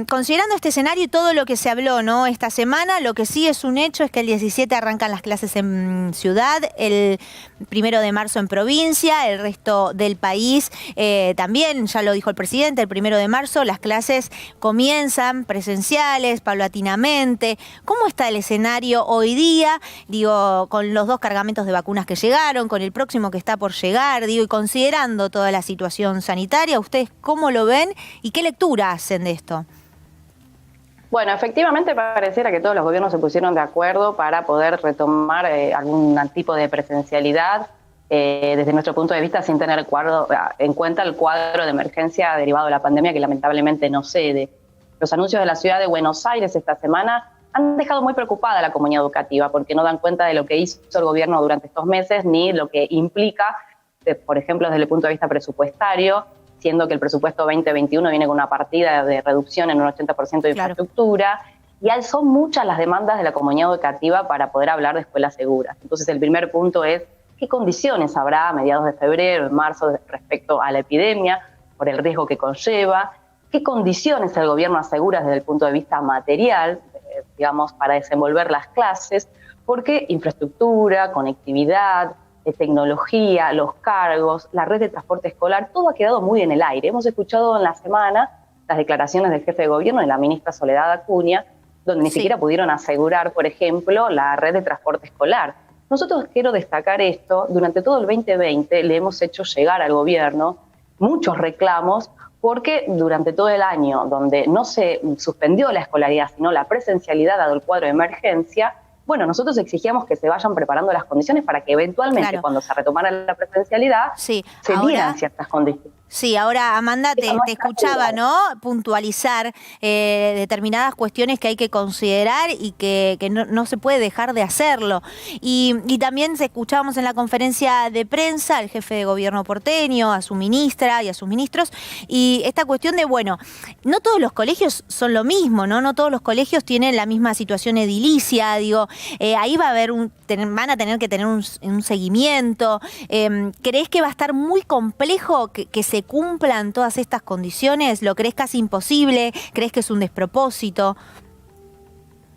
Considerando este escenario y todo lo que se habló, ¿no?, esta semana, lo que sí es un hecho es que el 17 arrancan las clases en ciudad, el 1 de marzo en provincia, el resto del país también, ya lo dijo el presidente, el 1 de marzo las clases comienzan presenciales, paulatinamente. ¿Cómo está el escenario hoy día? Digo, con los 2 cargamentos de vacunas que llegaron, con el próximo que está por llegar, digo, y considerando toda la situación sanitaria, ¿ustedes cómo lo ven y qué lectura hacen de esto? Bueno, efectivamente pareciera que todos los gobiernos se pusieron de acuerdo para poder retomar algún tipo de presencialidad, desde nuestro punto de vista, sin tener en cuenta el cuadro de emergencia derivado de la pandemia, que lamentablemente no cede. Los anuncios de la ciudad de Buenos Aires esta semana han dejado muy preocupada a la comunidad educativa, porque no dan cuenta de lo que hizo el gobierno durante estos meses, ni lo que implica, por ejemplo, desde el punto de vista presupuestario, siendo que el presupuesto 2021 viene con una partida de reducción en un 80% de infraestructura, y son muchas las demandas de la comunidad educativa para poder hablar de escuelas seguras. Entonces, el primer punto es qué condiciones habrá a mediados de febrero, en marzo, respecto a la epidemia, por el riesgo que conlleva, qué condiciones el gobierno asegura desde el punto de vista material, digamos, para desenvolver las clases, porque infraestructura, conectividad, tecnología, los cargos, la red de transporte escolar, todo ha quedado muy en el aire. Hemos escuchado en la semana las declaraciones del jefe de gobierno y la ministra Soledad Acuña, donde ni siquiera pudieron asegurar, por ejemplo, la red de transporte escolar. Nosotros, quiero destacar esto, durante todo el 2020 le hemos hecho llegar al gobierno muchos reclamos, porque durante todo el año, donde no se suspendió la escolaridad, sino la presencialidad dado el cuadro de emergencia, bueno, nosotros exigíamos que se vayan preparando las condiciones para que eventualmente, cuando se retomara la presencialidad, se dieran ciertas condiciones. Sí, ahora Amanda te escuchaba, ¿no?, puntualizar determinadas cuestiones que hay que considerar y que no se puede dejar de hacerlo. Y también escuchábamos en la conferencia de prensa al jefe de gobierno porteño, a su ministra y a sus ministros, y esta cuestión de, bueno, no todos los colegios son lo mismo, ¿no? No todos los colegios tienen la misma situación edilicia, digo, ahí va a haber van a tener que tener un seguimiento. ¿Crees que va a estar muy complejo que se cumplan todas estas condiciones? ¿Lo crees casi imposible? ¿Crees que es un despropósito?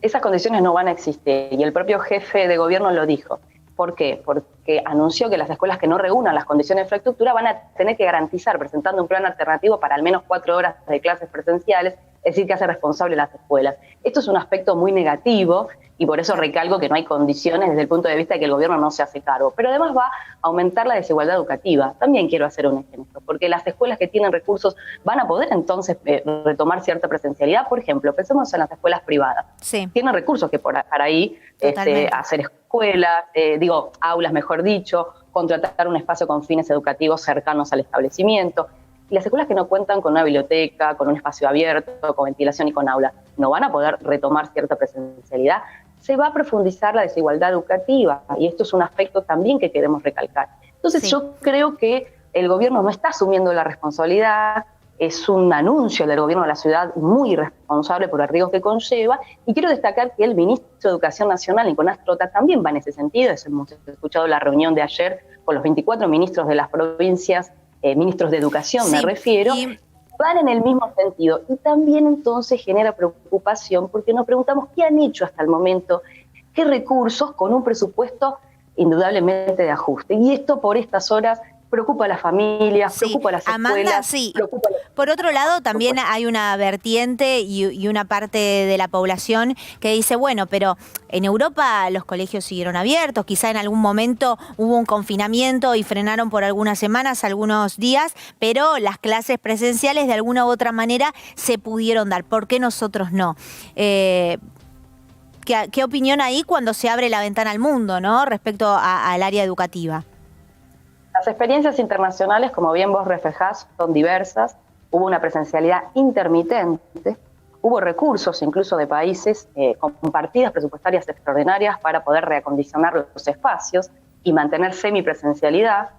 Esas condiciones no van a existir, y el propio jefe de gobierno lo dijo. ¿Por qué? Porque anunció que las escuelas que no reúnan las condiciones de infraestructura van a tener que garantizar, presentando un plan alternativo para al menos 4 horas de clases presenciales, es decir, que hace responsable las escuelas. Esto es un aspecto muy negativo, y por eso recalco que no hay condiciones desde el punto de vista de que el gobierno no se hace cargo. Pero además va a aumentar la desigualdad educativa. También quiero hacer un ejemplo, porque las escuelas que tienen recursos van a poder entonces retomar cierta presencialidad. Por ejemplo, pensemos en las escuelas privadas. Tienen recursos que para ahí hacer escuelas, aulas mejor dicho, contratar un espacio con fines educativos cercanos al establecimiento. Y las escuelas que no cuentan con una biblioteca, con un espacio abierto, con ventilación y con aula, no van a poder retomar cierta presencialidad. Se va a profundizar la desigualdad educativa, y esto es un aspecto también que queremos recalcar. Entonces yo creo que el gobierno no está asumiendo la responsabilidad, es un anuncio del gobierno de la ciudad muy irresponsable por el riesgo que conlleva, y quiero destacar que el ministro de Educación Nacional, Nicolás Trota, también va en ese sentido. Hemos escuchado la reunión de ayer con los 24 ministros de las provincias, ministros de Educación me refiero, van en el mismo sentido, y también entonces genera preocupación porque nos preguntamos qué han hecho hasta el momento, qué recursos con un presupuesto indudablemente de ajuste, y esto por estas horas preocupa a las familias, preocupa a las escuelas. Amanda, por otro lado, también hay una vertiente y una parte de la población que dice, bueno, pero en Europa los colegios siguieron abiertos, quizá en algún momento hubo un confinamiento y frenaron por algunas semanas, algunos días, pero las clases presenciales de alguna u otra manera se pudieron dar. ¿Por qué nosotros no? ¿Qué opinión hay cuando se abre la ventana al mundo, ¿no?, respecto al área educativa? Las experiencias internacionales, como bien vos reflejás, son diversas. Hubo una presencialidad intermitente, hubo recursos incluso de países con partidas presupuestarias extraordinarias para poder reacondicionar los espacios y mantener semipresencialidad.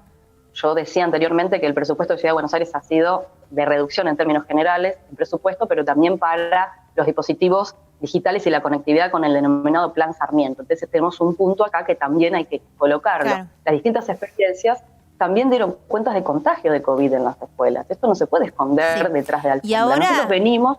Yo decía anteriormente que el presupuesto de Ciudad de Buenos Aires ha sido de reducción en términos generales, el presupuesto, pero también para los dispositivos digitales y la conectividad con el denominado Plan Sarmiento. Entonces tenemos un punto acá que también hay que colocarlo. Las distintas experiencias también dieron cuentas de contagio de COVID en las escuelas. Esto no se puede esconder detrás de algo. Y ahora nosotros venimos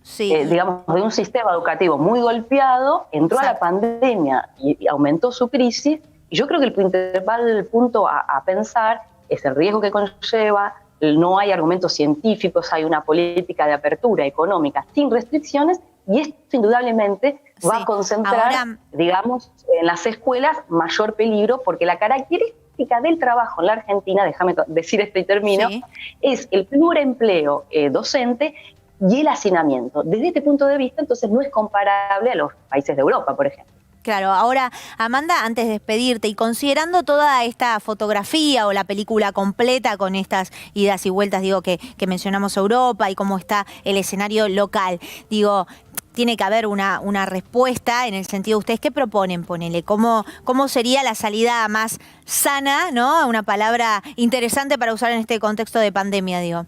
Sí. digamos, de un sistema educativo muy golpeado, entró Exacto. a la pandemia y aumentó su crisis. Y yo creo que el principal punto a pensar es el riesgo que conlleva. No hay argumentos científicos, hay una política de apertura económica sin restricciones, y esto indudablemente va Sí. a concentrar, Ahora, digamos, en las escuelas mayor peligro, porque la característica del trabajo en la Argentina, déjame decir este término, sí. es el pluriempleo docente y el hacinamiento. Desde este punto de vista, entonces, no es comparable a los países de Europa, por ejemplo. Claro, ahora, Amanda, antes de despedirte y considerando toda esta fotografía o la película completa con estas idas y vueltas, digo, que mencionamos Europa y cómo está el escenario local, digo, tiene que haber una respuesta en el sentido, ¿ustedes qué proponen? Ponele, ¿cómo sería la salida más sana, ¿no? Una palabra interesante para usar en este contexto de pandemia, digo.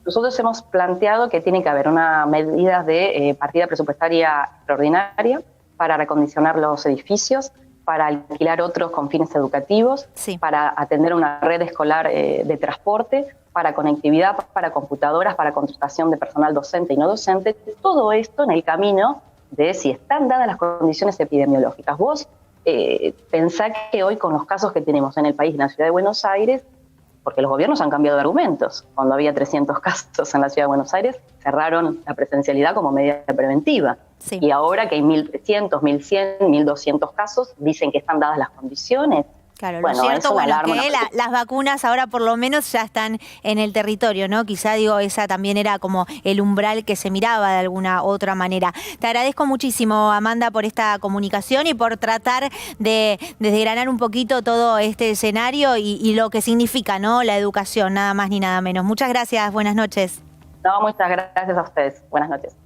Nosotros hemos planteado que tiene que haber una medida de partida presupuestaria extraordinaria para recondicionar los edificios, para alquilar otros con fines educativos, Sí. para atender una red escolar de transporte, para conectividad, para computadoras, para contratación de personal docente y no docente. Todo esto en el camino de si están dadas las condiciones epidemiológicas. Vos pensá que hoy, con los casos que tenemos en el país, en la ciudad de Buenos Aires, porque los gobiernos han cambiado de argumentos. Cuando había 300 casos en la ciudad de Buenos Aires, cerraron la presencialidad como medida preventiva. Sí. Y ahora que hay 1.300, 1.100, 1.200 casos, dicen que están dadas las condiciones. Claro, Bueno, lo cierto, es una bueno, alarma, que las vacunas ahora por lo menos ya están en el territorio, ¿no? Quizá, digo, esa también era como el umbral que se miraba de alguna otra manera. Te agradezco muchísimo, Amanda, por esta comunicación y por tratar de desgranar un poquito todo este escenario y lo que significa, ¿no? La educación, nada más ni nada menos. Muchas gracias, buenas noches. No, muchas gracias a ustedes. Buenas noches.